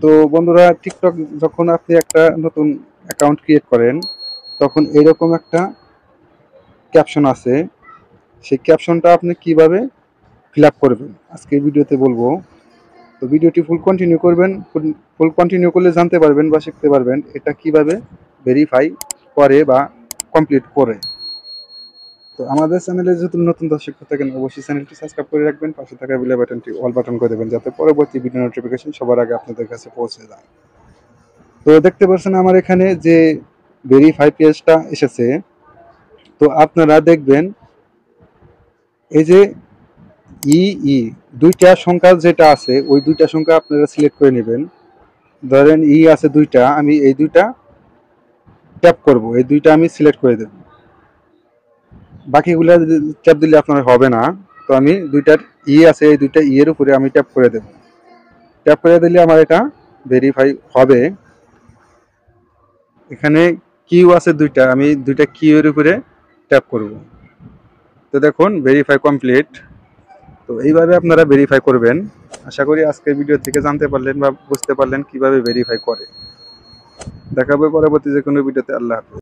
তো বন্ধুরা, টিকটক যখন আপনি একটা নতুন অ্যাকাউন্ট ক্রিয়েট করেন, তখন এরকম একটা ক্যাপশন আছে। সেই ক্যাপশনটা আপনি কিভাবে ফিল আপ করবেন আজকে এই ভিডিওতে বলবো। তো ভিডিওটি ফুল কন্টিনিউ করবেন। ফুল কন্টিনিউ করলে জানতে পারবেন বা শিখতে পারবেন এটা কিভাবে ভেরিফাই করে বা কমপ্লিট করে। তো আমাদের চ্যানেলে যদি নতুন দর্শক থাকেন, অবশ্যই চ্যানেলটি সাবস্ক্রাইব করে রাখবেন, পাশে থাকা বেল বাটনটি অল বাটন করে দেবেন, যাতে পরবর্তী ভিডিও নোটিফিকেশন সবার আগে আপনাদের কাছে পৌঁছে যায়। তো দেখতে পাচ্ছেন আমার এখানে যে ভেরিফাই পেজটা এসেছে। তো আপনারা দেখবেন এই যে ই ই দুইটা সংখ্যা যেটা আছে, ওই দুইটা সংখ্যা আপনারা সিলেক্ট করে নেবেন। ধরেন ই আছে দুইটা, আমি এই দুইটা ট্যাপ করব, এই দুইটা আমি সিলেক্ট করে দেব। বাকিগুলা ট্যাপ দিলে আপনার হবে না। তো আমি দুইটার ই আছে, এই দুইটা ই এর উপরে আমি ট্যাপ করে দেব। ট্যাপ করে দিলে আমার এটা ভেরিফাই হবে। এখানে কিউ আছে দুইটা, আমি দুইটা কিউ এর উপরে ট্যাপ করব। তো দেখুন ভেরিফাই কমপ্লিট। তো এইভাবে আপনারা ভেরিফাই করবেন। আশা করি আজকের ভিডিও থেকে জানতে পারলেন বা বুঝতে পারলেন কিভাবে ভেরিফাই করে। দেখা হবে পরবর্তী যে কোনো ভিডিওতে। আল্লাহ হাফেজ।